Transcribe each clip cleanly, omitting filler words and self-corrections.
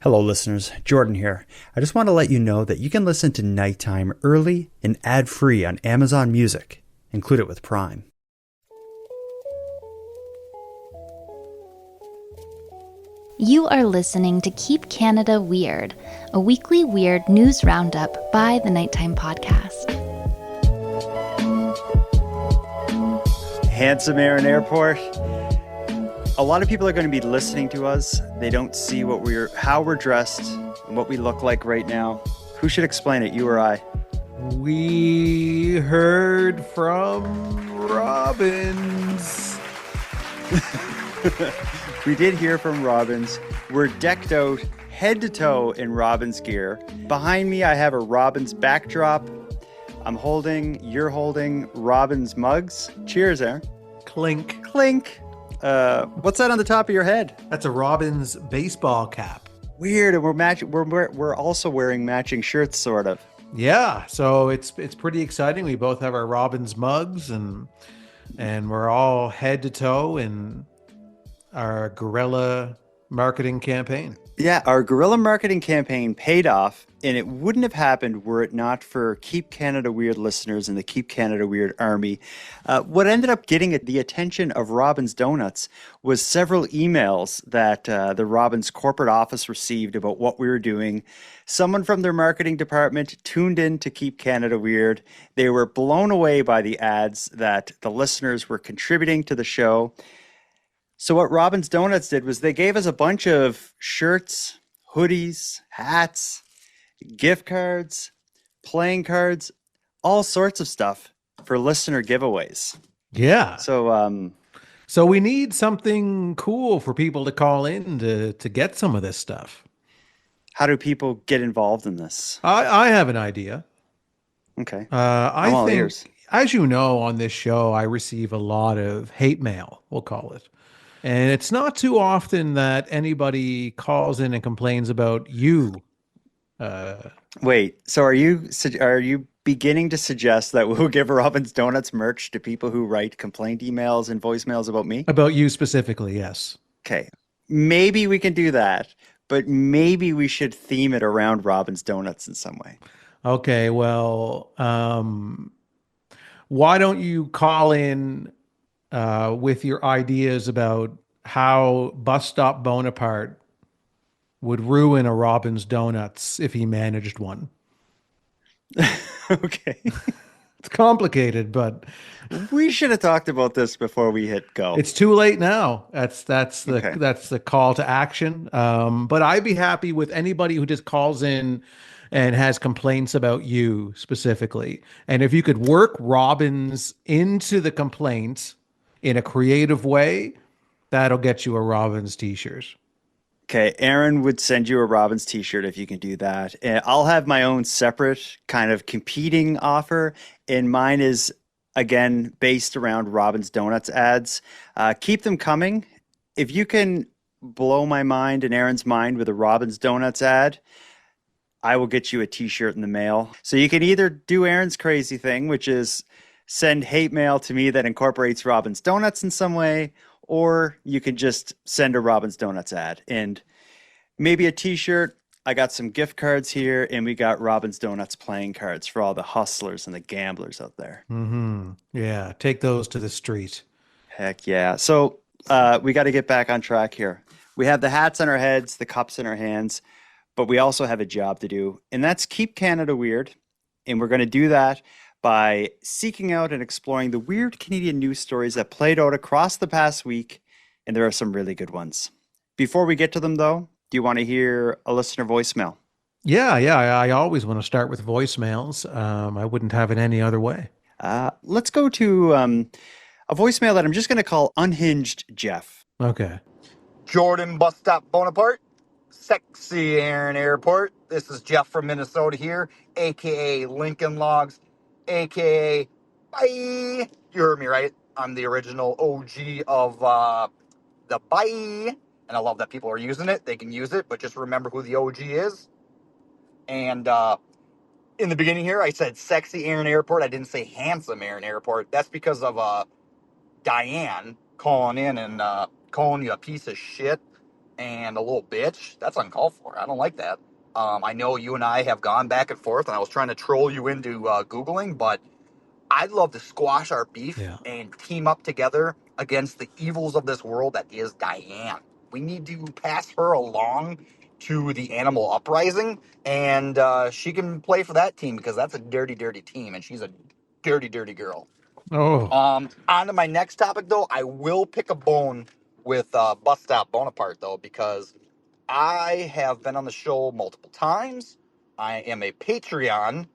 Hello, listeners. Jordan here. I just want to let you know that you can listen to Nighttime early and ad-free on Amazon Music. Include it with Prime. You are listening to Keep Canada Weird, a weekly weird news roundup by the Nighttime Podcast. Handsome Air and Airport. A lot of people are going to be listening to us. They don't see how we're dressed and what we look like right now. Who should explain it, you or I? We heard from Robbins. We did hear from Robbins. We're decked out head to toe in Robbins gear. Behind me, I have a Robbins backdrop. You're holding Robbins mugs. Cheers, Aaron. Clink. Clink. What's that on the top of your head? That's a Robbins baseball cap. Weird, and we're also wearing matching shirts, sort of. Yeah, so it's pretty exciting. We both have our Robbins mugs, and we're all head to toe in our guerrilla marketing campaign. Yeah, our guerrilla marketing campaign paid off, and it wouldn't have happened were it not for Keep Canada Weird listeners and the Keep Canada Weird Army. What ended up getting the attention of Robbins Donuts was several emails that the Robbins corporate office received about what we were doing. Someone from their marketing department tuned in to Keep Canada Weird. They were blown away by the ads that the listeners were contributing to the show. So what Robbins Donuts did was they gave us a bunch of shirts, hoodies, hats, gift cards, playing cards, all sorts of stuff for listener giveaways. Yeah. So we need something cool for people to call in to get some of this stuff. How do people get involved in this? I have an idea. Okay. I all think, ears. as you know, on this show, I receive a lot of hate mail, we'll call it. And it's not too often that anybody calls in and complains about you. Wait, so are you beginning to suggest that we'll give Robbins Donuts merch to people who write complaint emails and voicemails about me? About you specifically, yes. Okay. Maybe we can do that, but maybe we should theme it around Robbins Donuts in some way. Okay, well, why don't you call in with your ideas about how Bus Stop Bonaparte would ruin a Robbins Donuts if he managed one. Okay. It's complicated, but we should have talked about this before we hit go. It's too late now. That's the call to action. But I'd be happy with anybody who just calls in and has complaints about you specifically. And if you could work Robbins into the complaint in a creative way, that'll get you a Robbins t-shirt. Okay, Aaron would send you a Robbins t-shirt if you can do that. And I'll have my own separate kind of competing offer, and mine is, again, based around Robbins Donuts ads. Keep them coming. If you can blow my mind and Aaron's mind with a Robbins Donuts ad, I will get you a t-shirt in the mail. So you can either do Aaron's crazy thing, which is send hate mail to me that incorporates Robbins Donuts in some way, or you can just send a Robbins Donuts ad and maybe a t-shirt. I got some gift cards here, and we got Robbins Donuts playing cards for all the hustlers and the gamblers out there. Mm-hmm. Yeah, take those to the street. Heck yeah. So we got to get back on track here. We have the hats on our heads, the cups in our hands, but we also have a job to do, and that's keep Canada weird. And we're going to do that by seeking out and exploring the weird Canadian news stories that played out across the past week, and there are some really good ones. Before we get to them, though, do you want to hear a listener voicemail? Yeah, I always want to start with voicemails. I wouldn't have it any other way. Let's go to a voicemail that I'm just going to call Unhinged Jeff. Okay. Jordan Bus Stop Bonaparte, Sexy Aaron Airport. This is Jeff from Minnesota here, a.k.a. Lincoln Logs, a.k.a. Bye. You heard me right. I'm the original OG of the Bye. And I love that people are using it. They can use it, but just remember who the OG is. And in the beginning here, I said Sexy Aaron Airport. I didn't say Handsome Aaron Airport. That's because of Diane calling in and calling you a piece of shit and a little bitch. That's uncalled for. I don't like that. I know you and I have gone back and forth, and I was trying to troll you into Googling, but I'd love to squash our beef Yeah. and team up together against the evils of this world that is Diane. We need to pass her along to the animal uprising, and she can play for that team because that's a dirty, dirty team, and she's a dirty, dirty girl. Oh. On to my next topic, though. I will pick a bone with Bus Stop Bonaparte, though, because I have been on the show multiple times. I am a Patreon,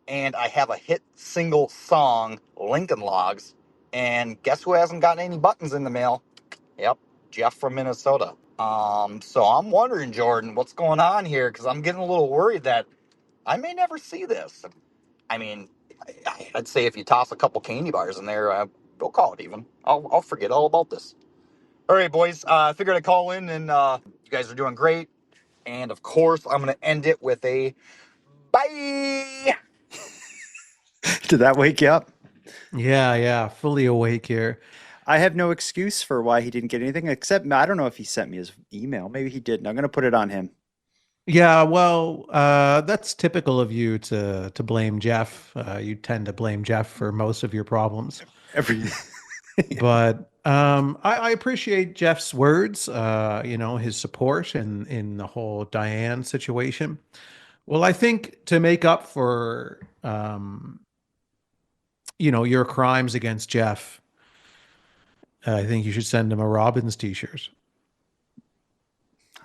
and I have a hit single song, Lincoln Logs. And guess who hasn't gotten any buttons in the mail? Yep, Jeff from Minnesota. So I'm wondering, Jordan, what's going on here? Because I'm getting a little worried that I may never see this. I mean, I'd say if you toss a couple candy bars in there, we'll call it even. I'll forget all about this. All right, boys. I figured I'd call in, and you guys are doing great. And of course, I'm going to end it with a bye. Did that wake you up? Yeah, fully awake here. I have no excuse for why he didn't get anything, except I don't know if he sent me his email. Maybe he didn't. I'm going to put it on him. Yeah, well, that's typical of you to blame Jeff. You tend to blame Jeff for most of your problems. Every But I appreciate Jeff's words, his support in the whole Diane situation. Well, I think to make up for, your crimes against Jeff, I think you should send him a Robbins t-shirt.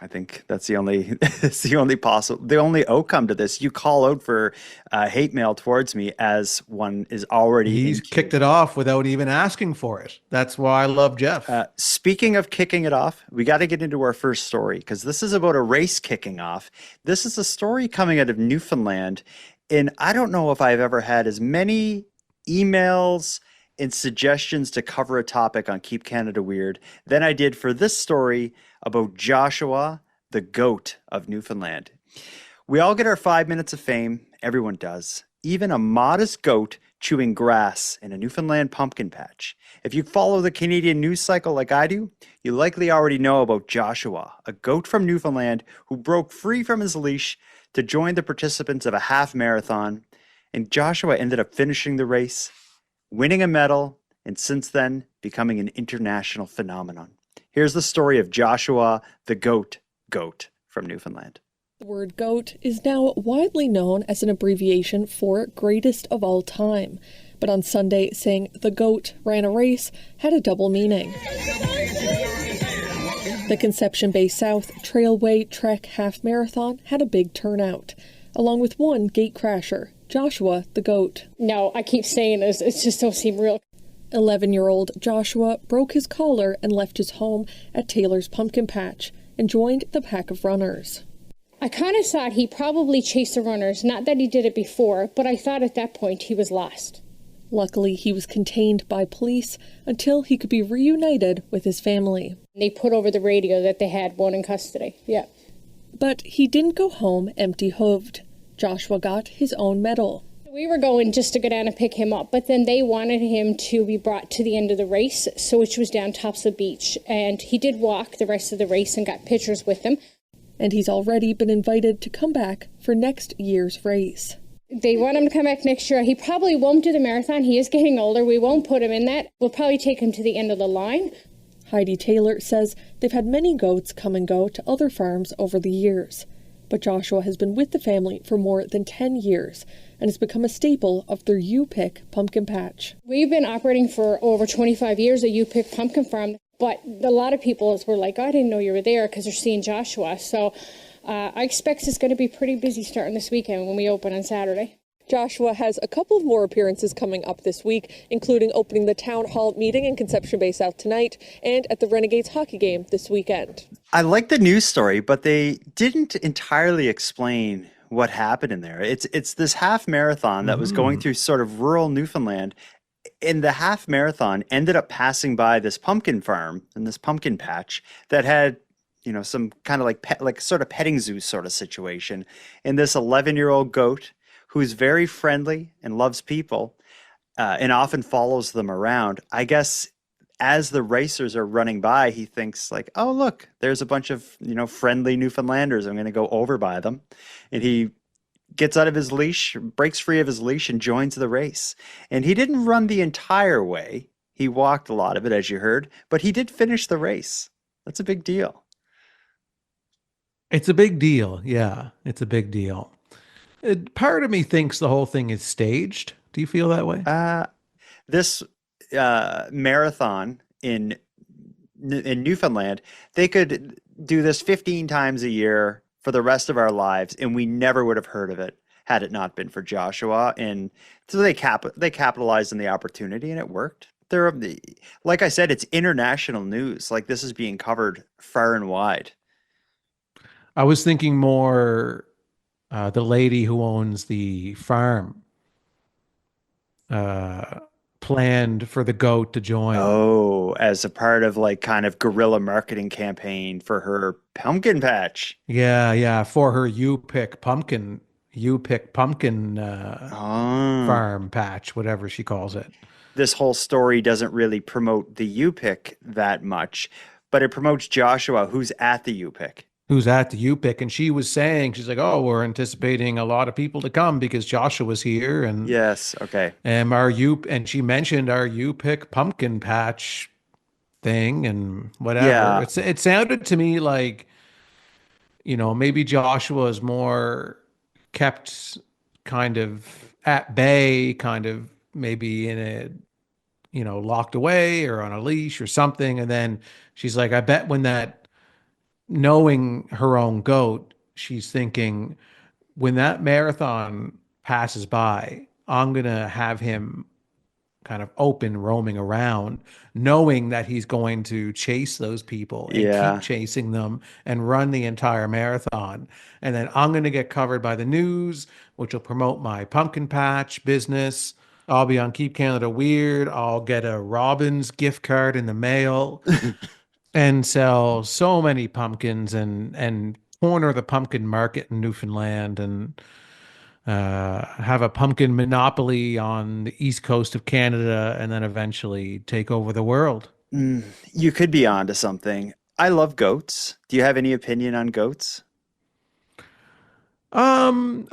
I think that's the only the only outcome to this. You call out for hate mail towards me as one is already. He's kicked it off without even asking for it. That's why I love Jeff. Speaking of kicking it off, we got to get into our first story because this is about a race kicking off. This is a story coming out of Newfoundland, and I don't know if I've ever had as many emails and suggestions to cover a topic on Keep Canada Weird than I did for this story about Joshua, the goat of Newfoundland. We all get our 5 minutes of fame. Everyone does. Even a modest goat chewing grass in a Newfoundland pumpkin patch. If you follow the Canadian news cycle like I do, you likely already know about Joshua, a goat from Newfoundland who broke free from his leash to join the participants of a half marathon. And Joshua ended up finishing the race, winning a medal, and since then becoming an international phenomenon. Here's the story of Joshua, the goat from Newfoundland. The word goat is now widely known as an abbreviation for greatest of all time. But on Sunday, saying the goat ran a race had a double meaning. The Conception Bay South Trailway Trek Half Marathon had a big turnout, along with one gate crasher, Joshua the goat. No, I keep saying this, it just don't seem real. 11-year-old Joshua broke his collar and left his home at Taylor's Pumpkin Patch and joined the pack of runners. I kind of thought he probably chased the runners, not that he did it before, but I thought at that point he was lost. Luckily, he was contained by police until he could be reunited with his family. They put over the radio that they had one in custody, yeah. But he didn't go home empty-hooved. Joshua got his own medal. We were going just to go down and pick him up, but then they wanted him to be brought to the end of the race, so which was down Topsail Beach. And he did walk the rest of the race and got pictures with them. And he's already been invited to come back for next year's race. They want him to come back next year. He probably won't do the marathon. He is getting older. We won't put him in that. We'll probably take him to the end of the line. Heidi Taylor says they've had many goats come and go to other farms over the years. But Joshua has been with the family for more than 10 years and has become a staple of their U-Pick pumpkin patch. We've been operating for over 25 years, a U-Pick pumpkin farm, but a lot of people were like, I didn't know you were there because they're seeing Joshua. So I expect it's going to be pretty busy starting this weekend when we open on Saturday. Joshua has a couple of more appearances coming up this week, including opening the town hall meeting in Conception Bay South tonight and at the Renegades hockey game this weekend. I like the news story, but they didn't entirely explain what happened in there. It's this half marathon that was going through sort of rural Newfoundland. And the half marathon ended up passing by this pumpkin farm and this pumpkin patch that had, some kind of like sort of petting zoo sort of situation. And this 11-year-old goat who's very friendly and loves people and often follows them around. I guess as the racers are running by, he thinks like, oh, look, there's a bunch of, friendly Newfoundlanders. I'm going to go over by them. And he gets out of his leash, breaks free of his leash, and joins the race. And he didn't run the entire way. He walked a lot of it, as you heard, but he did finish the race. That's a big deal. It's a big deal. Yeah, it's a big deal. Part of me thinks the whole thing is staged. Do you feel that way? This marathon in Newfoundland, they could do this 15 times a year for the rest of our lives, and we never would have heard of it had it not been for Joshua. And so they capitalized on the opportunity, and it worked. Like I said, it's international news. Like, this is being covered far and wide. I was thinking more the lady who owns the farm planned for the goat to join. Oh, as a part of like kind of guerrilla marketing campaign for her pumpkin patch. Yeah, for her you pick pumpkin farm patch, whatever she calls it. This whole story doesn't really promote the U-Pick that much, but it promotes Joshua, who's at the U-Pick. And she was saying, she's like, oh, we're anticipating a lot of people to come because Joshua's here. And yes, okay. And she mentioned our U-Pick pumpkin patch thing and whatever. Yeah. It sounded to me like, maybe Joshua is more kept kind of at bay, kind of maybe in a, locked away or on a leash or something. And then she's like, I bet knowing her own goat, she's thinking, when that marathon passes by, I'm going to have him kind of open, roaming around, knowing that he's going to chase those people and keep chasing them and run the entire marathon. And then I'm going to get covered by the news, which will promote my pumpkin patch business. I'll be on Keep Canada Weird. I'll get a Robbins gift card in the mail and sell so many pumpkins and corner the pumpkin market in Newfoundland and have a pumpkin monopoly on the east coast of Canada and then eventually take over the world. You could be onto something. I love goats. Do you have any opinion on goats? I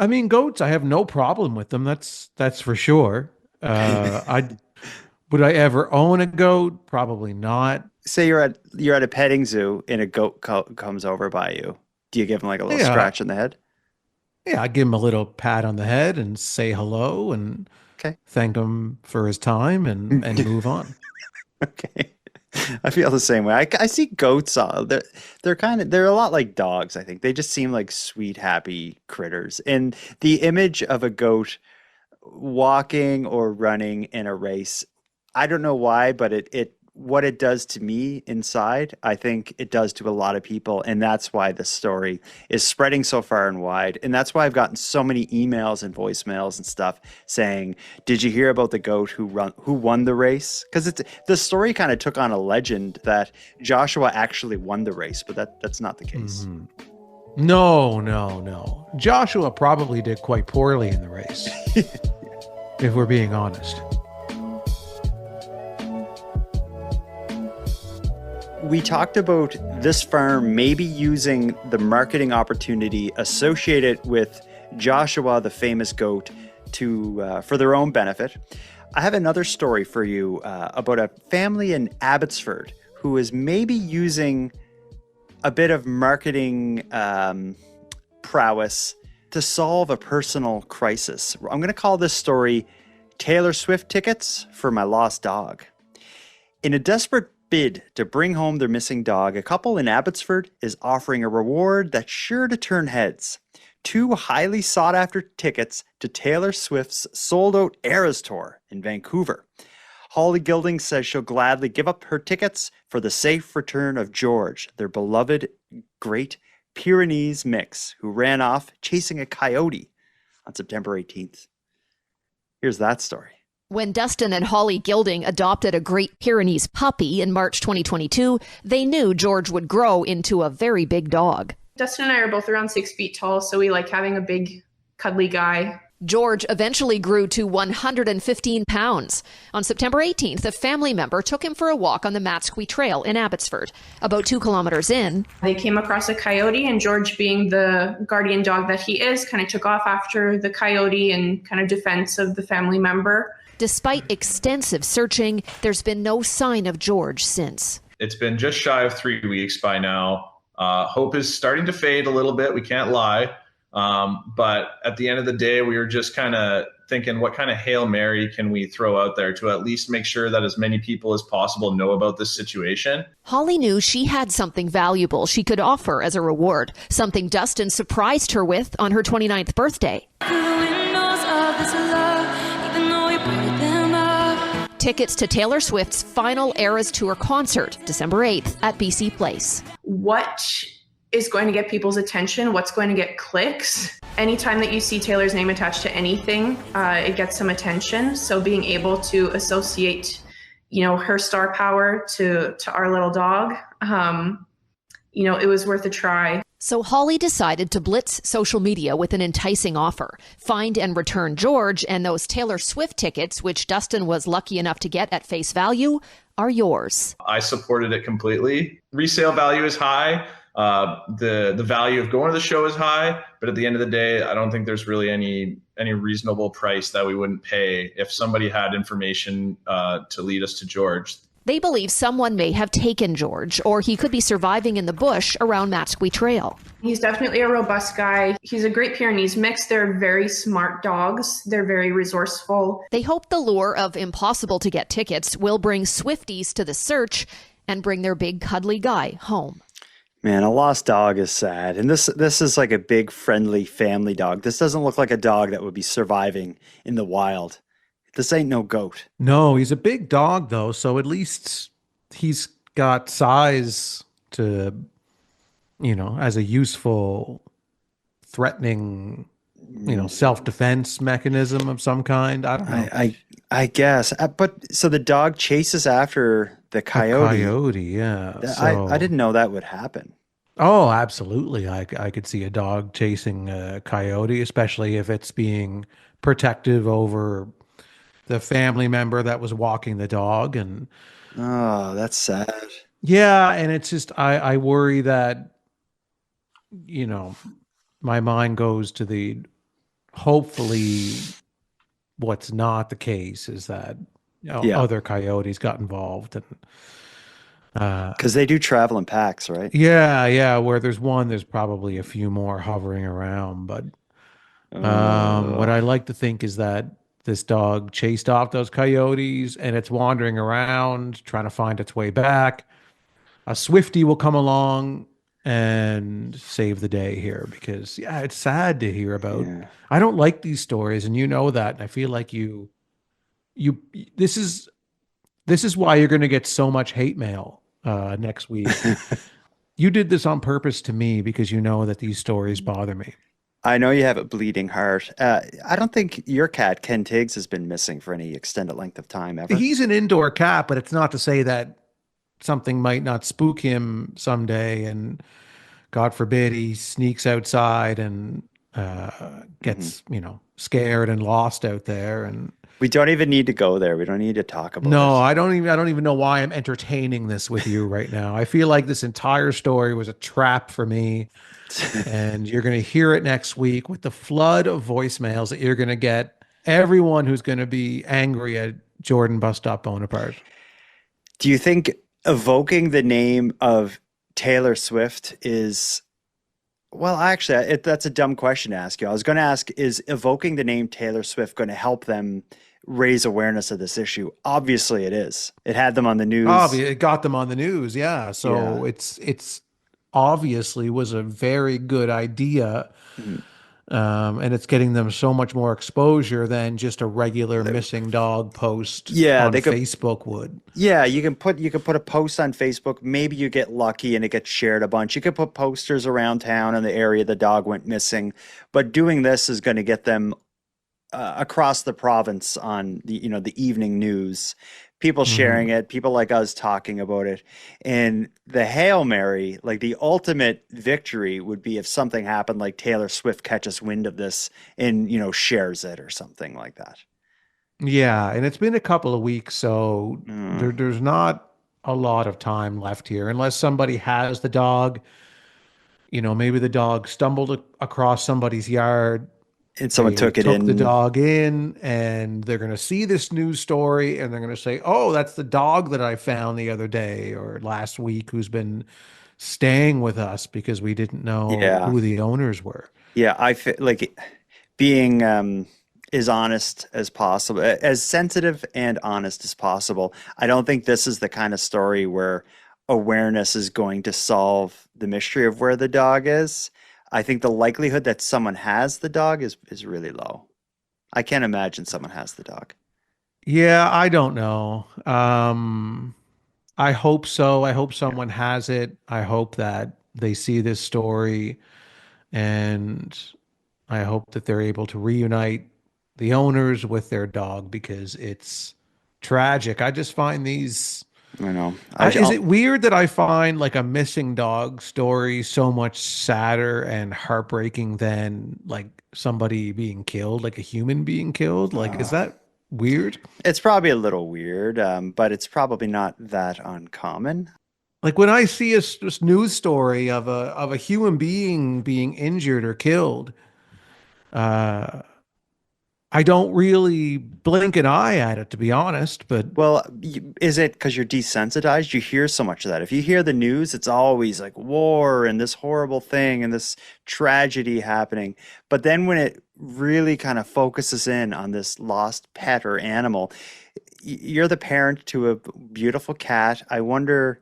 mean, goats, I have no problem with them. That's for sure. Would I ever own a goat? Probably not. Say you're at a petting zoo and a goat comes over by you. Do you give him like a little scratch on the head? Yeah, I give him a little pat on the head and say hello and thank him for his time and move on. Okay. I feel the same way. I see goats. They're a lot like dogs. I think they just seem like sweet, happy critters. And the image of a goat walking or running in a race, I don't know why, but what it does to me inside, I think it does to a lot of people. And that's why this story is spreading so far and wide. And that's why I've gotten so many emails and voicemails and stuff saying, did you hear about the goat who won the race? Because the story kind of took on a legend that Joshua actually won the race, but that's not the case. Mm-hmm. No. Joshua probably did quite poorly in the race, if we're being honest. We talked about this farm maybe using the marketing opportunity associated with Joshua, the famous goat, for their own benefit. I have another story for you about a family in Abbotsford who is maybe using a bit of marketing prowess to solve a personal crisis. I'm going to call this story Taylor Swift Tickets for My Lost Dog. In a desperate bid to bring home their missing dog, a couple in Abbotsford is offering a reward that's sure to turn heads. 2 highly sought-after tickets to Taylor Swift's sold-out Eras Tour in Vancouver. Holly Gilding says she'll gladly give up her tickets for the safe return of George, their beloved Great Pyrenees mix, who ran off chasing a coyote on September 18th. Here's that story. When Dustin and Holly Gilding adopted a Great Pyrenees puppy in March 2022, they knew George would grow into a very big dog. Dustin and I are both around 6 feet tall, so we like having a big, cuddly guy. George eventually grew to 115 pounds. On September 18th, a family member took him for a walk on the Matsqui Trail in Abbotsford. About 2 kilometers in, they came across a coyote, and George, being the guardian dog that he is, kind of took off after the coyote in kind of defense of the family member. Despite extensive searching, there's been no sign of George since. It's been just shy of 3 weeks by now. Hope is starting to fade a little bit. We can't lie. But at the end of the day, we were just kind of thinking, what kind of Hail Mary can we throw out there to at least make sure that as many people as possible know about this situation? Holly knew she had something valuable she could offer as a reward, something Dustin surprised her with on her 29th birthday. Tickets to Taylor Swift's final Eras Tour concert, December 8th at BC Place. What is going to get people's attention? What's going to get clicks? Anytime that you see Taylor's name attached to anything, it gets some attention. So being able to associate, her star power to our little dog, it was worth a try. So Holly decided to blitz social media with an enticing offer. Find and return George, and those Taylor Swift tickets, which Dustin was lucky enough to get at face value, are yours. I supported it completely. Resale value is high. The value of going to the show is high, but at the end of the day, I don't think there's really any reasonable price that we wouldn't pay if somebody had information to lead us to George. They believe someone may have taken George, or he could be surviving in the bush around Matsqui Trail. He's definitely a robust guy. He's a Great Pyrenees mix. They're very smart dogs. They're very resourceful. They hope the lure of impossible to get tickets will bring Swifties to the search and bring their big cuddly guy home. Man, a lost dog is sad. And this is like a big, friendly family dog. This doesn't look like a dog that would be surviving in the wild. This ain't no goat. No, he's a big dog, though. So at least he's got size to, as a useful, threatening, self-defense mechanism of some kind. I don't know. I guess. But so the dog chases after the coyote. Coyote, yeah. I didn't know that would happen. Oh, absolutely. I could see a dog chasing a coyote, especially if it's being protective over the family member that was walking the dog. And oh, that's sad. Yeah, and it's just I worry that my mind goes to the hopefully what's not the case is that other coyotes got involved, and because they do travel in packs, right? Yeah, where there's one, there's probably a few more hovering around. But what I like to think is that this dog chased off those coyotes and it's wandering around trying to find its way back. A Swiftie will come along and save the day here, because it's sad to hear about. I don't like these stories, and that, and I feel like this is why you're going to get so much hate mail next week. You did this on purpose to me because you know that these stories bother me. I know you have a bleeding heart. I don't think your cat, Ken Tiggs, has been missing for any extended length of time ever. He's an indoor cat, but it's not to say that something might not spook him someday, and God forbid he sneaks outside and gets, scared and lost out there. And we don't even need to go there. We don't need to talk about No, this. I don't even know why I'm entertaining this with you right now. I feel like this entire story was a trap for me. And you're going to hear it next week with the flood of voicemails that you're going to get. Everyone who's going to be angry at Jordan Bus Stop Bonaparte. Do you think evoking the name of Taylor Swift is... Well, actually, that's a dumb question to ask you. I was going to ask, is evoking the name Taylor Swift going to help them raise awareness of this issue? Obviously it is. It had them on the news. It got them on the news, yeah. So it's obviously was a very good idea. And it's getting them so much more exposure than just a regular missing dog post on Facebook would. Yeah, you can put a post on Facebook. Maybe you get lucky and it gets shared a bunch. You could put posters around town in the area the dog went missing. But doing this is going to get them across the province on the evening news. people sharing it, people like us talking about it. And the Hail Mary, like the ultimate victory would be if something happened, like Taylor Swift catches wind of this and, shares it or something like that. Yeah, and it's been a couple of weeks, so Mm. there's not a lot of time left here, unless somebody has the dog. Maybe the dog stumbled across somebody's yard. And someone They took it took the in. dog in, and they're going to see this news story, and they're going to say, "Oh, that's the dog that I found the other day or last week, who's been staying with us because we didn't know Yeah. who the owners were." Yeah. I feel like being as honest as possible, as sensitive and honest as possible. I don't think this is the kind of story where awareness is going to solve the mystery of where the dog is. I think the likelihood that someone has the dog is really low. I can't imagine someone has the dog. Yeah, I don't know. I hope so. I hope someone has it. I hope that they see this story, and I hope that they're able to reunite the owners with their dog, because it's tragic. I just find these. I know. Is it weird that I find like a missing dog story so much sadder and heartbreaking than like somebody being killed, like a human being killed? Like, is that weird? It's probably a little weird, but it's probably not that uncommon. Like when I see a news story of a human being injured or killed, uh, I don't really blink an eye at it, to be honest. But Well, is it because you're desensitized? You hear so much of that. If you hear the news, it's always like war and this horrible thing and this tragedy happening. But then when it really kind of focuses in on this lost pet or animal, you're the parent to a beautiful cat. I wonder,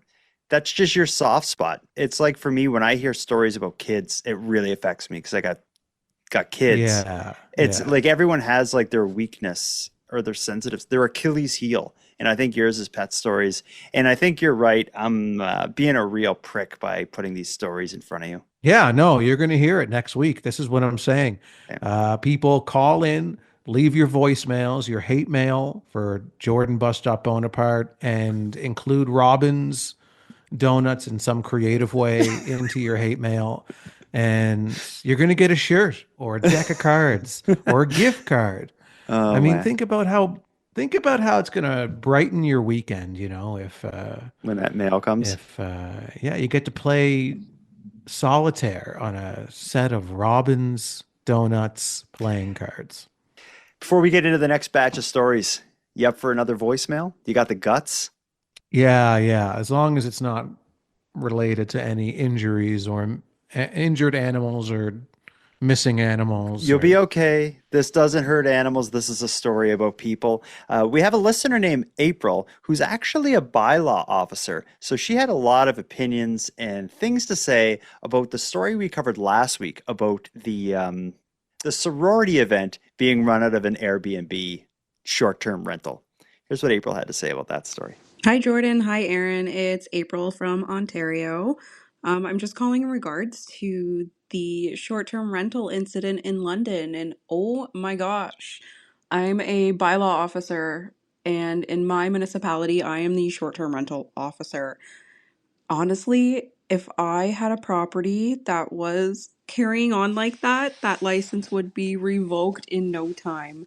that's just your soft spot. It's like for me, when I hear stories about kids, it really affects me because I got kids. yeah, It's yeah. like everyone has like their weakness or their sensitives, their Achilles heel. And I think yours is pet stories. And I think you're right. I'm being a real prick by putting these stories in front of you. Yeah, no, you're going to hear it next week. This is what I'm saying. People call in, leave your voicemails, your hate mail for Jordan Bus Stop Bonaparte, and include Robin's donuts in some creative way into your hate mail. And you're going to get a shirt or a deck of cards or a gift card. Oh, I mean, man. think about how it's going to brighten your weekend, if When that mail comes. yeah, you get to play solitaire on a set of Robin's Donuts playing cards. Before we get into the next batch of stories, you up for another voicemail? You got the guts? Yeah, yeah. As long as it's not related to any injuries or injured animals or missing animals. You'll be okay. This doesn't hurt animals. This is a story about people. We have a listener named April who's actually a bylaw officer. So she had a lot of opinions and things to say about the story we covered last week about the sorority event being run out of an Airbnb short-term rental. Here's what April had to say about that story. Hi, Jordan. Hi, Aaron. It's April from Ontario. I'm just calling in regards to the short-term rental incident in London. And oh my gosh, I'm a bylaw officer, and in my municipality, I am the short-term rental officer. Honestly, if I had a property that was carrying on like that, that license would be revoked in no time.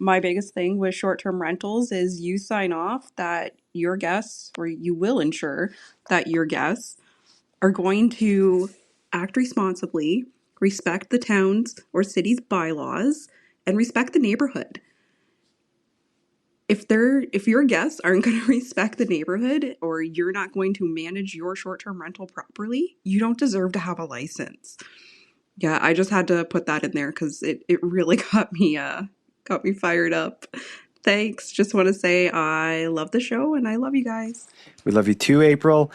My biggest thing with short-term rentals is you sign off that your guests, or you will ensure that your guests are going to act responsibly, respect the town's or city's bylaws, and respect the neighborhood. If your guests aren't going to respect the neighborhood, or you're not going to manage your short-term rental properly, you don't deserve to have a license. Yeah, I just had to put that in there because it really got me fired up. Thanks. Just want to say I love the show and I love you guys. We love you too, April.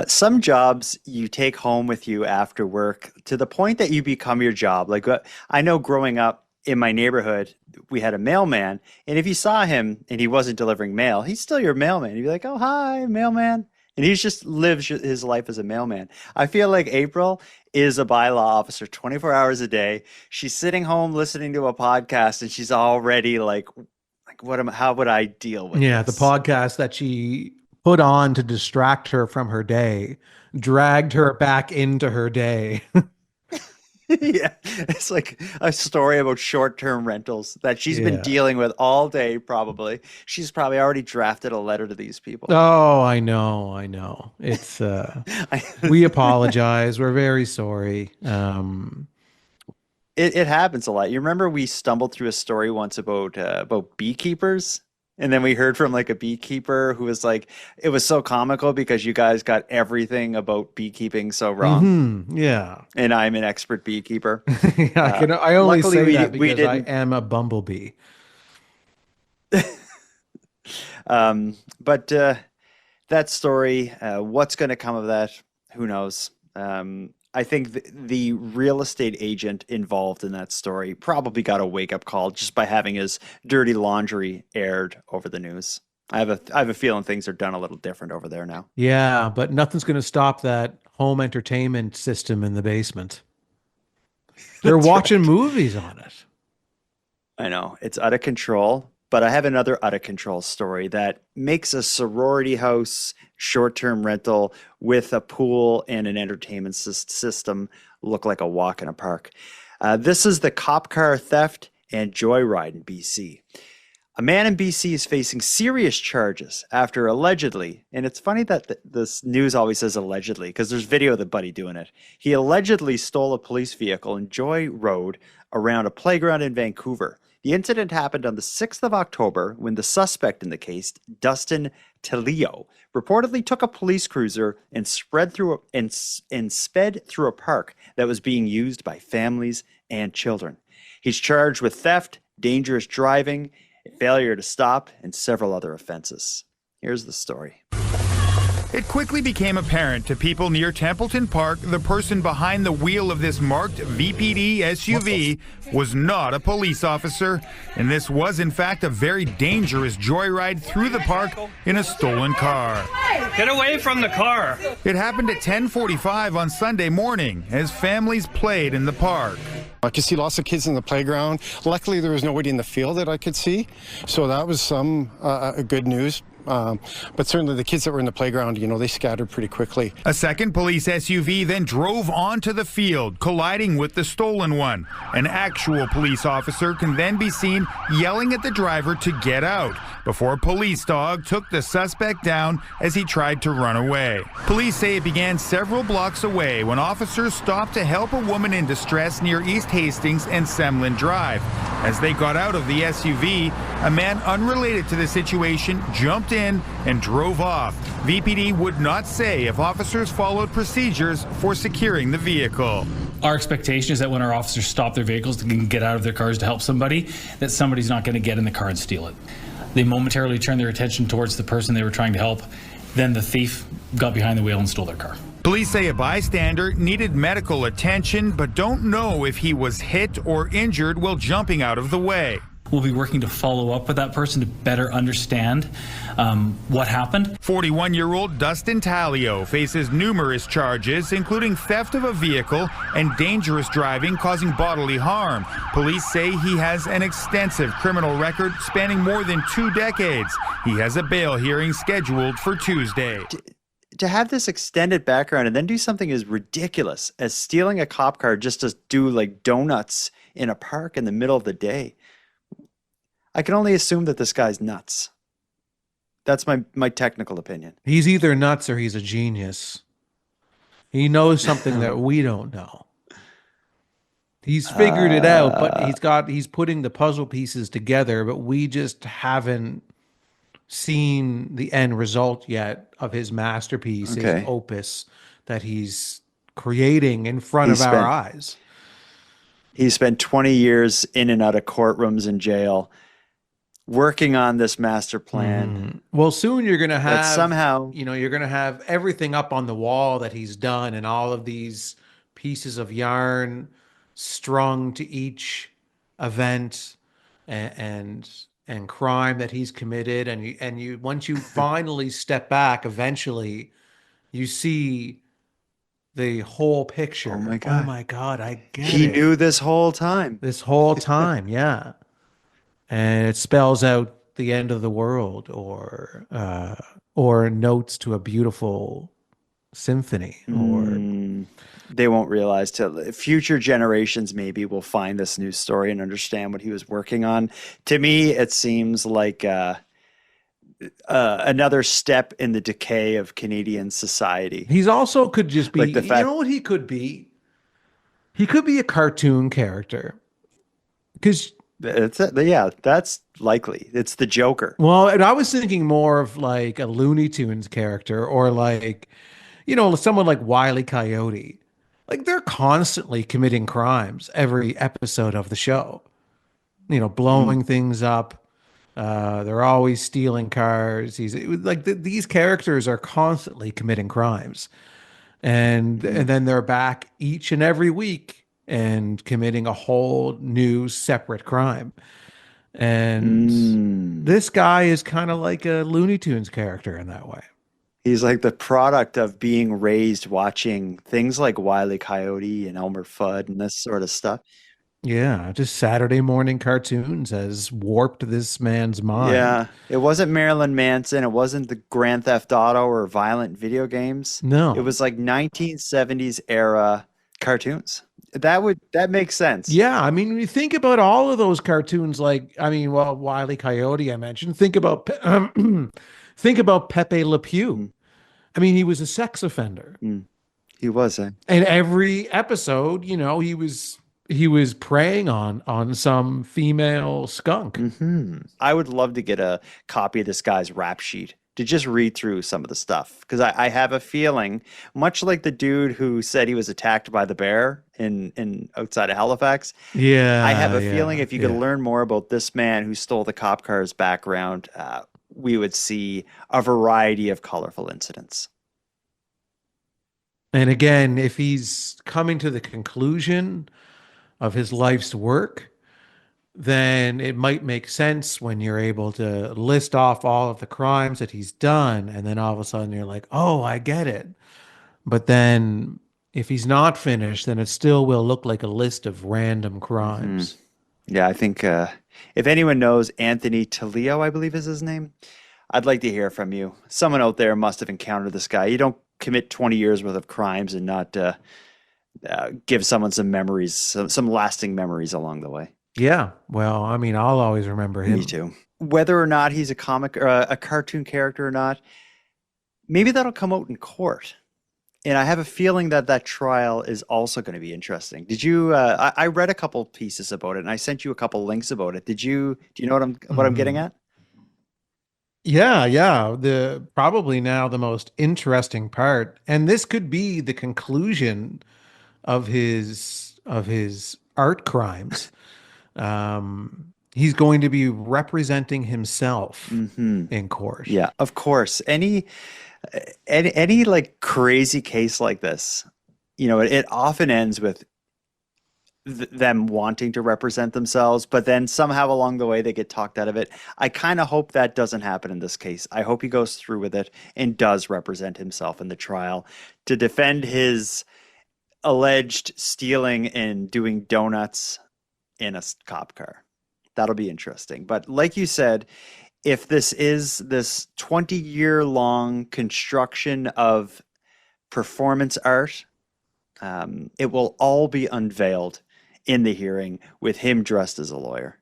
Some jobs you take home with you after work to the point that you become your job. Like I know growing up in my neighborhood, we had a mailman, and if you saw him and he wasn't delivering mail, he's still your mailman. You'd be like, "Oh, hi, mailman." And he just lives his life as a mailman. I feel like April is a bylaw officer 24 hours a day. She's sitting home listening to a podcast and she's already like heck? How would I deal with Yeah, the this? podcast that she put on to distract her from her day dragged her back into her day. Yeah, it's like a story about short-term rentals that she's been Yeah. dealing with all day, probably. She's probably already drafted a letter to these people. Oh, I know. It's we apologize. We're very sorry. It happens a lot. You remember we stumbled through a story once about beekeepers, and then we heard from like a beekeeper who was like, it was so comical because you guys got everything about beekeeping so wrong. Yeah. And I'm an expert beekeeper. I only Luckily, say that we because I didn't. am a bumblebee. But that story, what's going to come of that? Who knows? I think the real estate agent involved in that story probably got a wake-up call just by having his dirty laundry aired over the news. I have a feeling things are done a little different over there now. Yeah, but nothing's going to stop that home entertainment system in the basement. They're watching movies on it. I know it's out of control, but I have another out of control story that makes a sorority house short-term rental with a pool and an entertainment system look like a walk in a park. This is the cop car theft and joyride in BC. A man in BC is facing serious charges after allegedly, and it's funny that this news always says allegedly because there's video of the buddy doing it. He allegedly stole a police vehicle and joyrode around a playground in Vancouver. The incident happened on the 6th of October when the suspect in the case, Dustin Telio, reportedly took a police cruiser and sped through a park that was being used by families and children. He's charged with theft, dangerous driving, failure to stop, and several other offenses. Here's the story. It quickly became apparent to people near Templeton Park the person behind the wheel of this marked VPD SUV was not a police officer, and this was in fact a very dangerous joyride through the park in a stolen car. Get away from the car! It happened at 10:45 on Sunday morning as families played in the park. I could see lots of kids in the playground. Luckily, there was nobody in the field that I could see, so that was some good news. But certainly the kids that were in the playground, they scattered pretty quickly. A second police SUV then drove onto the field, colliding with the stolen one. An actual police officer can then be seen yelling at the driver to get out before a police dog took the suspect down as he tried to run away. Police say it began several blocks away when officers stopped to help a woman in distress near East Hastings and Semlin Drive. As they got out of the SUV, a man unrelated to the situation jumped in and drove off. VPD would not say if officers followed procedures for securing the vehicle. Our expectation is that when our officers stop their vehicles and get out of their cars to help somebody, that somebody's not going to get in the car and steal it. They momentarily turned their attention towards the person they were trying to help. Then the thief got behind the wheel and stole their car. Police say a bystander needed medical attention, but don't know if he was hit or injured while jumping out of the way. We'll be working to follow up with that person to better understand what happened. 41-year-old Dustin Telio faces numerous charges, including theft of a vehicle and dangerous driving causing bodily harm. Police say he has an extensive criminal record spanning more than 2 decades. He has a bail hearing scheduled for Tuesday. To have this extended background and then do something as ridiculous as stealing a cop car just to do like donuts in a park in the middle of the day. I can only assume that this guy's nuts. That's my technical opinion. He's either nuts or he's a genius. He knows something that we don't know. He's figured it out, but he's putting the puzzle pieces together, but we just haven't seen the end result yet of his masterpiece, his opus that he's creating in front of our eyes. He spent 20 years in and out of courtrooms and jail working on this master plan. Well, soon you're going to have somehow, you're going to have everything up on the wall that he's done and all of these pieces of yarn strung to each event and crime that he's committed. And you once you finally step back, eventually you see the whole picture. Oh my God, I get he it. knew this whole time. This whole time, yeah. And it spells out the end of the world or notes to a beautiful symphony or they won't realize till future generations maybe will find this news story and understand what he was working on. To me, it seems like another step in the decay of Canadian society. He's also could just be, Like the fact, you know what he could be? He could be a cartoon character. Because yeah, that's likely. It's the Joker. Well, and I was thinking more of like a Looney Tunes character or like, you know, someone like Wile E. Coyote. Like they're constantly committing crimes every episode of the show. You know, blowing things up. They're always stealing cars. These characters are constantly committing crimes, and then they're back each and every week and committing a whole new separate crime. And this guy is kind of like a Looney Tunes character in that way. He's like the product of being raised watching things like Wile E. Coyote and Elmer Fudd and this sort of stuff. Yeah, just Saturday morning cartoons has warped this man's mind. Yeah, it wasn't Marilyn Manson. It wasn't the Grand Theft Auto or violent video games. No. It was like 1970s era cartoons. That makes sense. Yeah, I mean, when you think about all of those cartoons, like, I mean, well, Wile E. Coyote I mentioned. Think about Pepe Le Pew. I mean, he was a sex offender. He was. And every episode, you know, he was preying on some female skunk. I would love to get a copy of this guy's rap sheet to just read through some of the stuff, because I have a feeling, much like the dude who said he was attacked by the bear in outside of Halifax. Yeah, I have a feeling if you could learn more about this man who stole the cop car's background, we would see a variety of colorful incidents. And again, if he's coming to the conclusion of his life's work, then it might make sense when you're able to list off all of the crimes that he's done. And then all of a sudden you're like, oh, I get it. But then if he's not finished, then it still will look like a list of random crimes. Yeah, I think if anyone knows Anthony Talio, I believe is his name, I'd like to hear from you. Someone out there must have encountered this guy. You don't commit 20 years worth of crimes and not give someone some memories, some lasting memories along the way. Yeah, well, I mean, I'll always remember him. Me too. Whether or not he's a comic or a cartoon character or not, maybe that'll come out in court. And I have a feeling that trial is also going to be interesting. Did you? I read a couple pieces about it, and I sent you a couple links about it. Do you know what I'm getting at? Yeah. Probably now the most interesting part, and this could be the conclusion of his art crimes. He's going to be representing himself in court. Yeah, of course. Any like crazy case like this, you know, it often ends with them wanting to represent themselves, but then somehow along the way they get talked out of it. I kind of hope that doesn't happen in this case. I hope he goes through with it and does represent himself in the trial to defend his alleged stealing and doing donuts in a cop car. That'll be interesting. But like you said, if this is this 20-year-long construction of performance art, it will all be unveiled in the hearing with him dressed as a lawyer.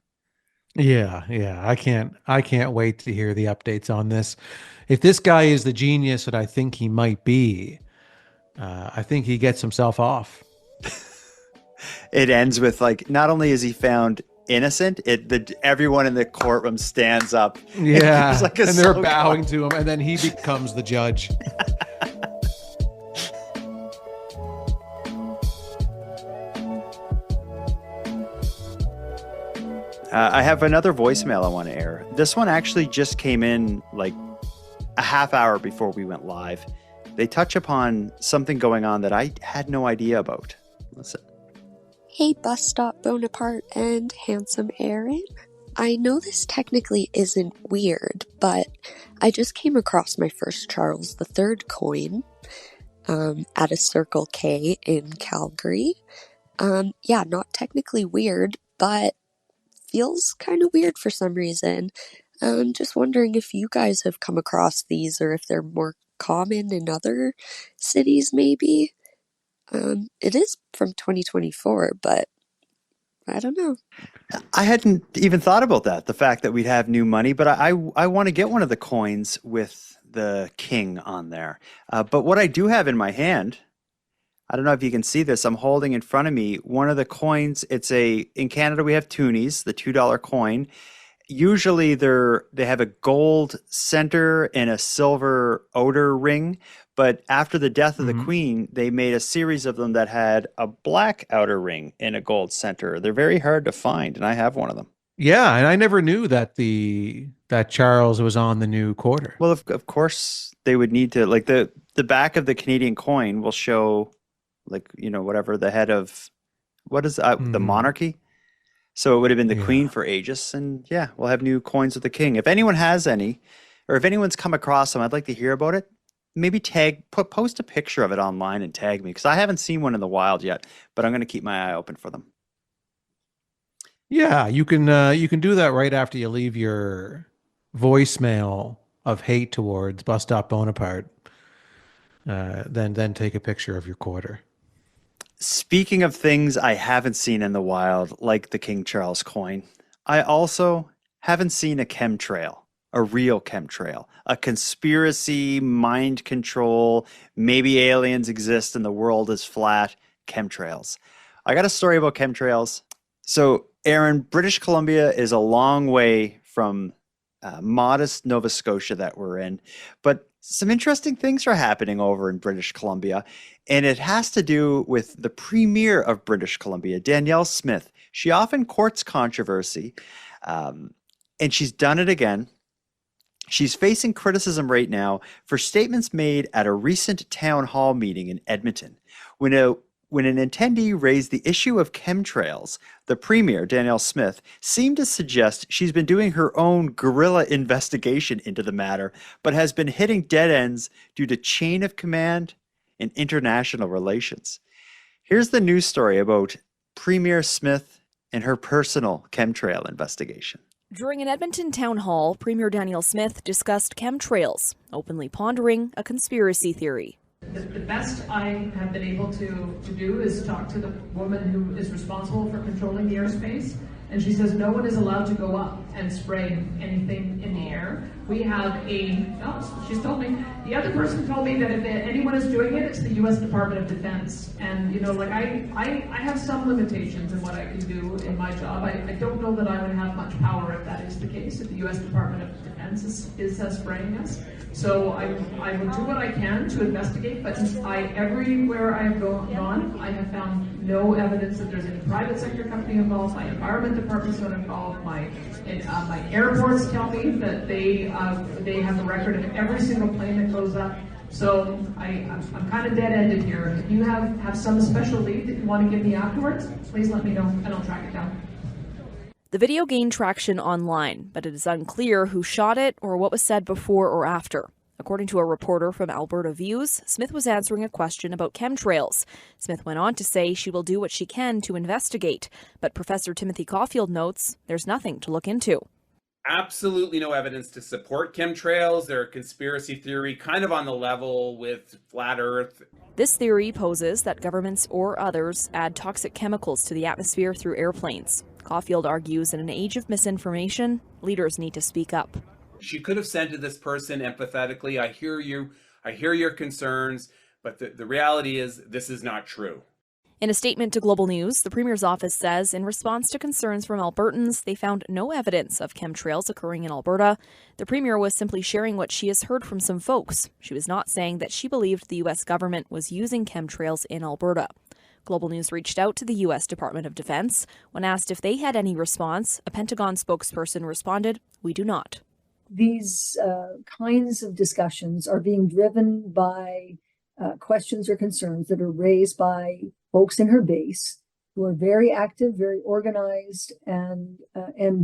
Yeah. I can't wait to hear the updates on this. If this guy is the genius that I think he might be, I think he gets himself off. It ends with, like, not only is he found innocent, everyone in the courtroom stands up. Yeah, like and they're bowing to him, and then he becomes the judge. I have another voicemail I want to air. This one actually just came in like a half hour before we went live. They touch upon something going on that I had no idea about. Listen. Hey, Bus Stop Bonaparte and Handsome Aaron. I know this technically isn't weird, but I just came across my first Charles III coin at a Circle K in Calgary. Not technically weird, but feels kind of weird for some reason. I'm just wondering if you guys have come across these or if they're more common in other cities, maybe. It is from 2024, but I don't know. I hadn't even thought about that, the fact that we'd have new money, but I want to get one of the coins with the king on there. But what I do have in my hand, I don't know if you can see this, I'm holding in front of me one of the coins. In Canada, we have toonies, the $2 coin. Usually they have a gold center and a silver outer ring, but after the death of the queen, they made a series of them that had a black outer ring and a gold center. They're very hard to find, and I have one of them. Yeah, and I never knew that that Charles was on the new quarter. Well, of course they would need to, like the back of the Canadian coin will show, like, whatever the head of the monarchy. So it would have been the queen for ages. And yeah, we'll have new coins with the king. If anyone has any, or if anyone's come across them, I'd like to hear about it. Maybe post a picture of it online and tag me, because I haven't seen one in the wild yet, but I'm going to keep my eye open for them. Yeah, you can do that right after you leave your voicemail of hate towards Bus Stop Bonaparte. Then take a picture of your quarter. Speaking of things I haven't seen in the wild, like the King Charles coin, I also haven't seen a chemtrail, a real chemtrail, a conspiracy, mind control, maybe aliens exist and the world is flat, chemtrails. I got a story about chemtrails. So, Aaron, British Columbia is a long way from modest Nova Scotia that we're in, but some interesting things are happening over in British Columbia, and it has to do with the Premier of British Columbia, Danielle Smith. She often courts controversy, and she's done it again. She's facing criticism right now for statements made at a recent town hall meeting in Edmonton. When an attendee raised the issue of chemtrails, the Premier, Danielle Smith, seemed to suggest she's been doing her own guerrilla investigation into the matter, but has been hitting dead ends due to chain of command and international relations. Here's the news story about Premier Smith and her personal chemtrail investigation. During an Edmonton town hall, Premier Danielle Smith discussed chemtrails, openly pondering a conspiracy theory. The best I have been able to do is talk to the woman who is responsible for controlling the airspace, and she says no one is allowed to go up and spray anything in the air. We have she's told me, the other person told me that if anyone is doing it, it's the U.S. Department of Defense. And, I have some limitations in what I can do in my job. I don't know that I would have much power if that is the case, if the U.S. Department of Defense is spraying us. So I will do what I can to investigate, but everywhere I have gone, I have found no evidence that there's any private sector company involved. My environment department's not involved. My airports tell me that they have a record of every single plane that goes up. So I'm kind of dead-ended here. If you have some special lead that you want to give me afterwards, please let me know and I'll track it down. The video gained traction online, but it is unclear who shot it or what was said before or after. According to a reporter from Alberta Views, Smith was answering a question about chemtrails. Smith went on to say she will do what she can to investigate, but Professor Timothy Caulfield notes there's nothing to look into. Absolutely no evidence to support chemtrails. They're a conspiracy theory, kind of on the level with flat Earth. This theory poses that governments or others add toxic chemicals to the atmosphere through airplanes. Caulfield argues in an age of misinformation, leaders need to speak up. She could have said to this person empathetically, I hear you, I hear your concerns, but the reality is this is not true. In a statement to Global News, the Premier's office says in response to concerns from Albertans, they found no evidence of chemtrails occurring in Alberta. The Premier was simply sharing what she has heard from some folks. She was not saying that she believed the U.S. government was using chemtrails in Alberta. Global News reached out to the U.S. Department of Defense. When asked if they had any response, a Pentagon spokesperson responded, "We do not." These kinds of discussions are being driven by questions or concerns that are raised by folks in her base who are very active, very organized, and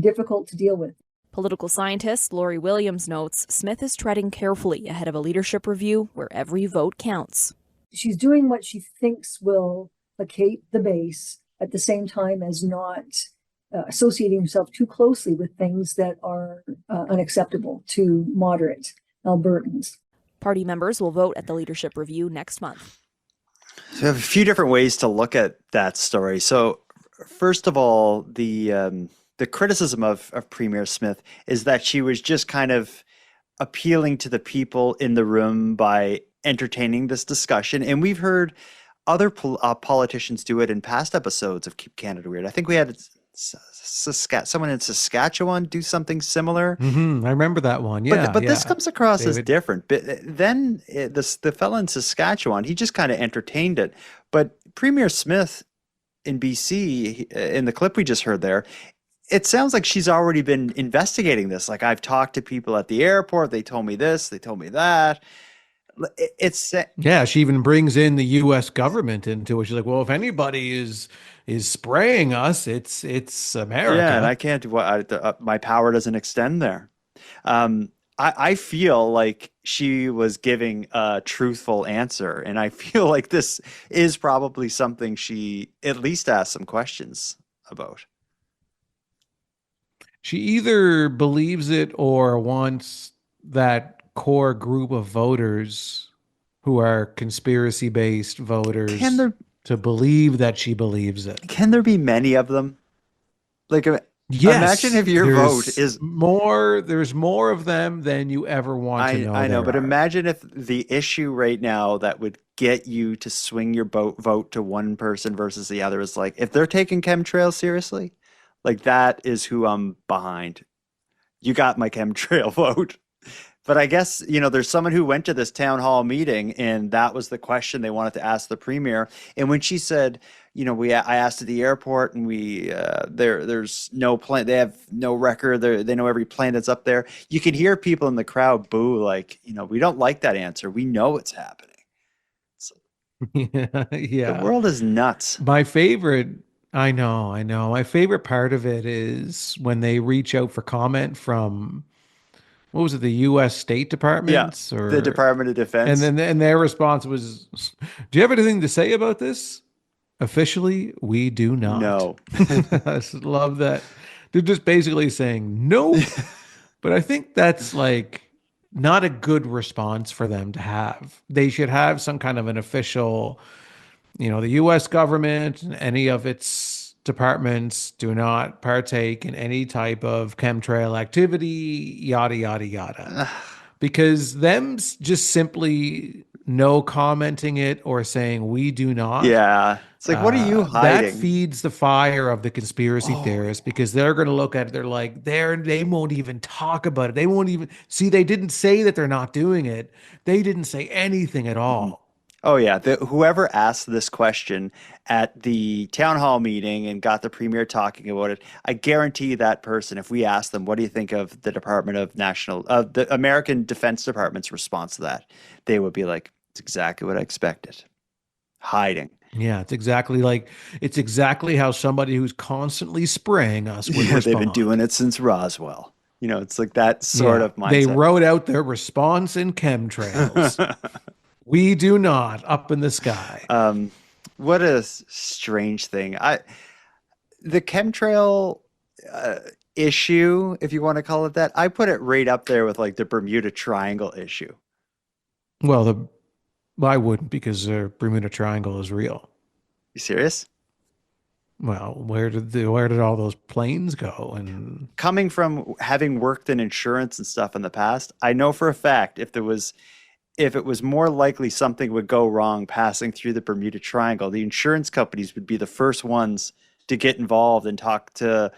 difficult to deal with. Political scientist Lori Williams notes Smith is treading carefully ahead of a leadership review where every vote counts. She's doing what she thinks will placate the base at the same time as not associating yourself too closely with things that are unacceptable to moderate Albertans. Party members will vote at the leadership review next month. So we have a few different ways to look at that story. So first of all, the criticism of Premier Smith is that she was just kind of appealing to the people in the room by entertaining this discussion. And we've heard other politicians do it in past episodes of Keep Canada Weird. I think we had someone in Saskatchewan do something similar. I remember that one. Yeah, but this comes across as David. different. But then the fellow in Saskatchewan, he just kind of entertained it. But Premier Smith in BC, in the clip we just heard there, it sounds like she's already been investigating this. Like, I've talked to people at the airport. They told me this. They told me that. Yeah, she even brings in the U.S. government into it. She's like, well, if anybody is spraying us, it's America. Yeah, and I can't do what my power doesn't extend there. I feel like she was giving a truthful answer, and I feel like this is probably something she at least asked some questions about. She either believes it or wants that core group of voters who are conspiracy-based voters to believe that she believes it. Can there be many of them? Like, yes, imagine if your vote is more. There's more of them than you ever want to know. I know, but imagine if the issue right now that would get you to swing your vote to one person versus the other is like, if they're taking chemtrails seriously, like, that is who I'm behind. You got my chemtrail vote. But I guess, there's someone who went to this town hall meeting, and that was the question they wanted to ask the premier. And when she said, I asked at the airport, and there's no plane, they have no record, they know every plane that's up there. You can hear people in the crowd boo, like, we don't like that answer. We know it's happening. So, yeah. The world is nuts. My favorite, I know. My favorite part of it is when they reach out for comment from, what was it, the U.S. State Department? Yeah, the Department of Defense. And then their response was, do you have anything to say about this? Officially, we do not. No. I just love that. They're just basically saying no. But I think that's like not a good response for them to have. They should have some kind of an official, the U.S. government and any of its departments do not partake in any type of chemtrail activity, yada, yada, yada. Because them just simply no commenting it or saying we do not. Yeah. It's like, what are you hiding? That feeds the fire of the conspiracy theorists, because they're going to look at it. They're like, they won't even talk about it. They won't even see. They didn't say that they're not doing it. They didn't say anything at all. Oh, yeah. Whoever asked this question at the town hall meeting and got the premier talking about it, I guarantee that person, if we asked them, what do you think of the the American Defense Department's response to that? They would be like, it's exactly what I expected. Hiding. Yeah, it's exactly how somebody who's constantly spraying us would respond. They've been doing it since Roswell. It's like that sort of mindset. They wrote out their response in chemtrails. We do not, up in the sky. What a strange thing. The chemtrail issue, if you want to call it that, I put it right up there with like the Bermuda Triangle issue. Well, I wouldn't, because the Bermuda Triangle is real. You serious? Well, where did all those planes go? And coming from having worked in insurance and stuff in the past, I know for a fact if it was more likely something would go wrong passing through the Bermuda Triangle, the insurance companies would be the first ones to get involved and talk to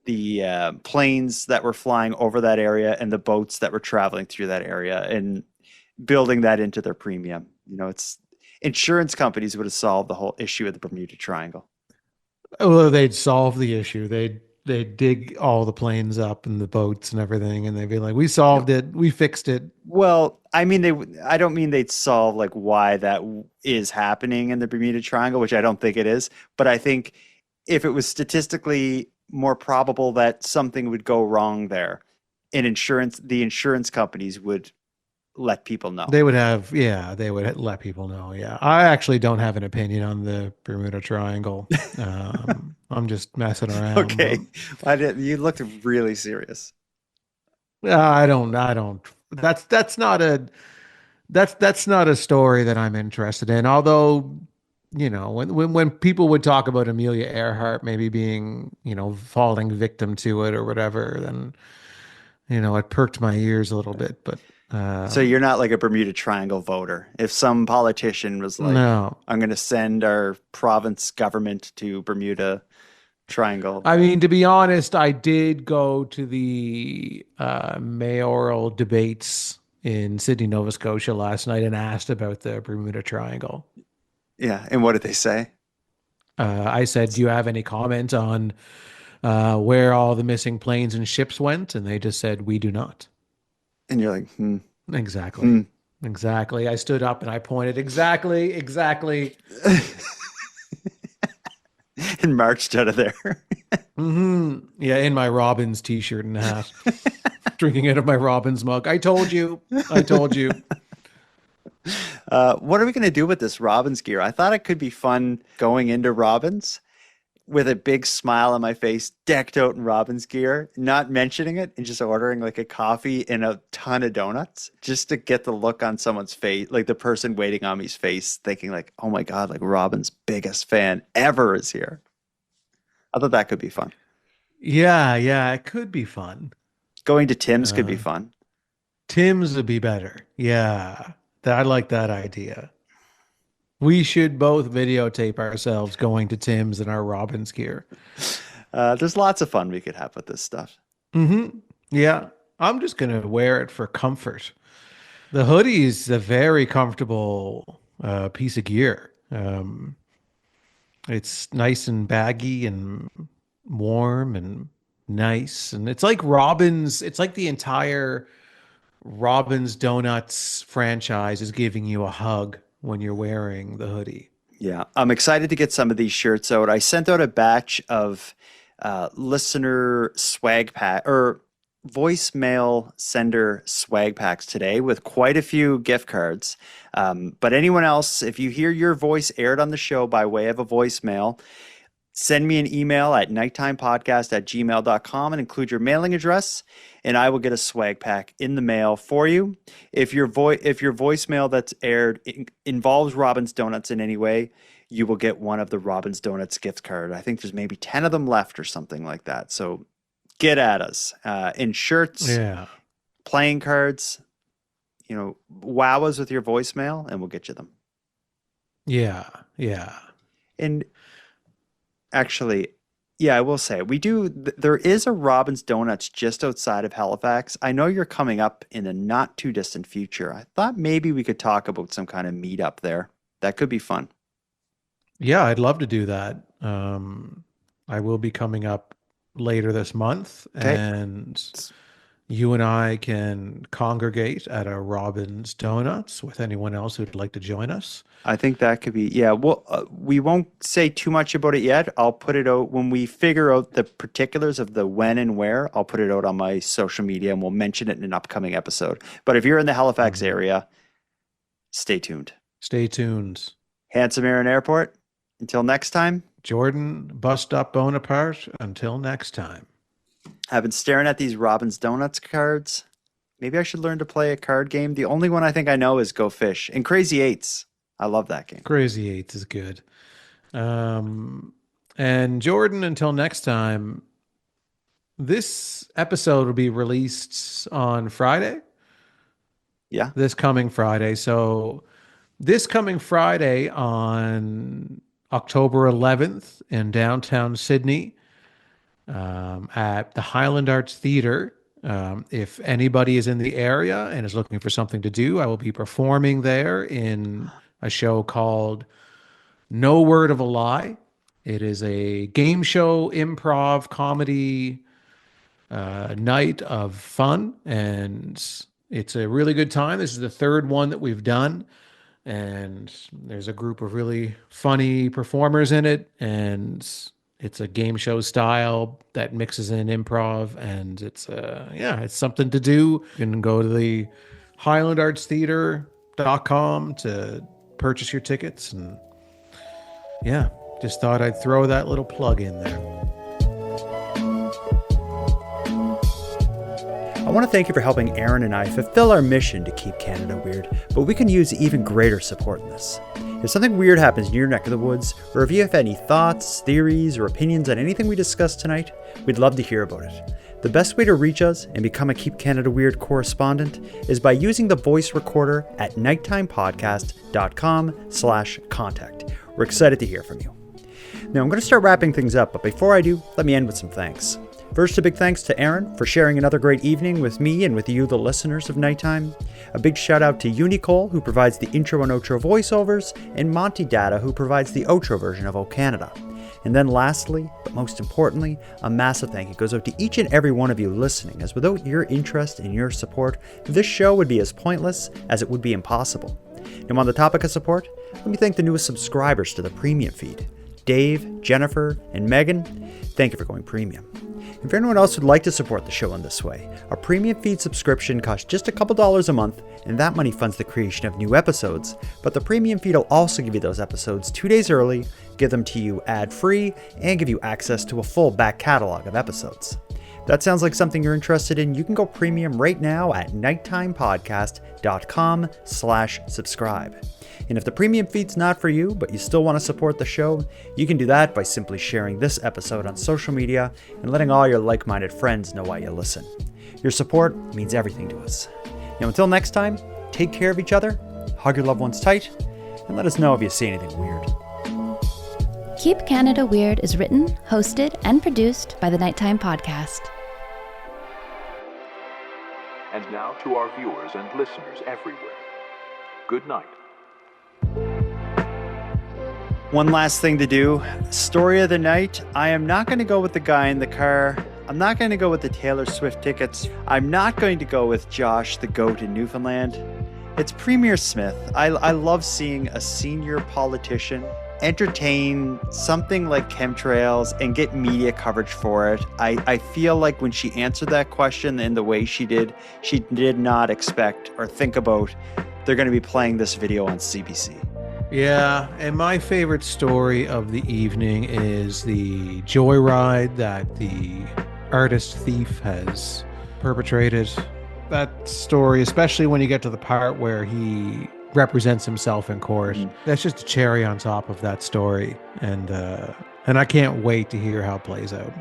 the planes that were flying over that area and the boats that were traveling through that area and building that into their premium. It's insurance companies would have solved the whole issue of the Bermuda Triangle. Well, they'd solve the issue. They'd dig all the planes up and the boats and everything, and they'd be like, we solved it. We fixed it. Well, I mean, I don't mean they'd solve like why that is happening in the Bermuda Triangle, which I don't think it is. But I think if it was statistically more probable that something would go wrong there, the insurance companies would let people know. They would let people know. Yeah. I actually don't have an opinion on the Bermuda Triangle. I'm just messing around. Okay. You looked really serious. I don't. That's not a story that I'm interested in. Although, when people would talk about Amelia Earhart maybe being, falling victim to it or whatever, then, it perked my ears a little bit. But so you're not like a Bermuda Triangle voter. If some politician was like, no. I'm going to send our province government to Bermuda Triangle. I mean, to be honest, I did go to the mayoral debates in Sydney, Nova Scotia last night and asked about the Bermuda Triangle. Yeah. And what did they say? I said, do you have any comment on where all the missing planes and ships went? And they just said, we do not. And you're like, Exactly. Exactly. I stood up and I pointed, exactly. And marched out of there. Yeah, in my Robbins t-shirt and hat. Drinking out of my Robbins mug. I told you. What are we going to do with this Robbins gear? I thought it could be fun going into Robbins with a big smile on my face, decked out in Robbins gear, not mentioning it, and just ordering like a coffee and a ton of donuts just to get the look on someone's face, like the person waiting on me's face, thinking like, oh my God, like Robin's biggest fan ever is here. I thought that could be fun. Yeah, it could be fun. Going to Tim's could be fun. Tim's would be better. Yeah, I like that idea. We should both videotape ourselves going to Tim's in our Robbins gear. There's lots of fun we could have with this stuff. Yeah, I'm just going to wear it for comfort. The hoodie is a very comfortable piece of gear. It's nice and baggy and warm and nice. And it's like Robbins, it's like the entire Robbins Donuts franchise is giving you a hug when you're wearing the hoodie. Yeah, I'm excited to get some of these shirts out. I sent out a batch of listener swag pack or voicemail sender swag packs today with quite a few gift cards. But anyone else, if you hear your voice aired on the show by way of a voicemail, send me an email at nighttimepodcast@gmail.com and include your mailing address, and I will get a swag pack in the mail for you. If your voicemail that's aired involves Robbins Donuts in any way, you will get one of the Robbins Donuts gift card. I think there's maybe 10 of them left or something like that. So get at us. In shirts, playing cards, wow us with your voicemail, and we'll get you them. Yeah. And actually, yeah, I will say there is a Robbins Donuts just outside of Halifax. I know you're coming up in the not too distant future. I thought maybe we could talk about some kind of meetup there. That could be fun. Yeah, I'd love to do that. I will be coming up later this month, and you and I can congregate at a Robbins Donuts with anyone else who'd like to join us. I think that could be, well, we won't say too much about it yet. I'll put it out when we figure out the particulars of the when and where. I'll put it out on my social media and we'll mention it in an upcoming episode. But if you're in the Halifax area, stay tuned. Stay tuned. Handsome Aaron Airport. Until next time. Jordan, Bus Stop Bonaparte. Until next time. I've been staring at these Robbins Donuts cards. Maybe I should learn to play a card game. The only one I think I know is Go Fish and Crazy Eights. I love that game. Crazy Eights is good. And Jordan, until next time, this episode will be released on Friday. Yeah. This coming Friday. So this coming Friday on October 11th in downtown Sydney, at the Highland Arts Theatre. If anybody is in the area and is looking for something to do, I will be performing there in a show called No Word of a Lie. It is a game show, improv, comedy night of fun, and it's a really good time. This is the third one that we've done, and there's a group of really funny performers in it, and it's a game show style that mixes in improv, and it's something to do. You can go to the highlandartstheater.com to purchase your tickets, and Just thought I'd throw that little plug in there. I want to thank you for helping Aaron and I fulfill our mission to keep Canada weird, but we can use even greater support in this. If something weird happens in your neck of the woods, or if you have any thoughts, theories, or opinions on anything we discussed tonight, we'd love to hear about it. The best way to reach us and become a Keep Canada Weird correspondent is by using the voice recorder at nighttimepodcast.com/contact. We're excited to hear from you. Now I'm going to start wrapping things up, but before I do, let me end with some thanks. First, a big thanks to Aaron for sharing another great evening with me and with you, the listeners of Nighttime. A big shout out to Nicole, who provides the intro and outro voiceovers, and Monty Data, who provides the outro version of O Canada. And then lastly, but most importantly, a massive thank you goes out to each and every one of you listening, as without your interest and your support, this show would be as pointless as it would be impossible. Now on the topic of support, let me thank the newest subscribers to the premium feed. Dave, Jennifer, and Megan, thank you for going premium. And for anyone else who'd like to support the show in this way, a premium feed subscription costs just a couple dollars a month, and that money funds the creation of new episodes. But the premium feed will also give you those episodes 2 days early, give them to you ad-free, and give you access to a full back catalog of episodes. If that sounds like something you're interested in, you can go premium right now at nighttimepodcast.com/subscribe. And if the premium feed's not for you, but you still want to support the show, you can do that by simply sharing this episode on social media and letting all your like-minded friends know why you listen. Your support means everything to us. Now until next time, take care of each other, hug your loved ones tight, and let us know if you see anything weird. Keep Canada Weird is written, hosted, and produced by the Nighttime Podcast. And now to our viewers and listeners everywhere. Good night. One last thing to do. Story of the night. I am not going to go with the guy in the car. I'm not going to go with the Taylor Swift tickets. I'm not going to go with Josh the goat in Newfoundland. It's Premier Smith. I love seeing a senior politician entertain something like chemtrails and get media coverage for it. I feel like when she answered that question in the way she did not expect or think about they're going to be playing this video on CBC. Yeah, and my favorite story of the evening is the joyride that the artist thief has perpetrated. That story, especially when you get to the part where he represents himself in court, that's just a cherry on top of that story. And I can't wait to hear how it plays out.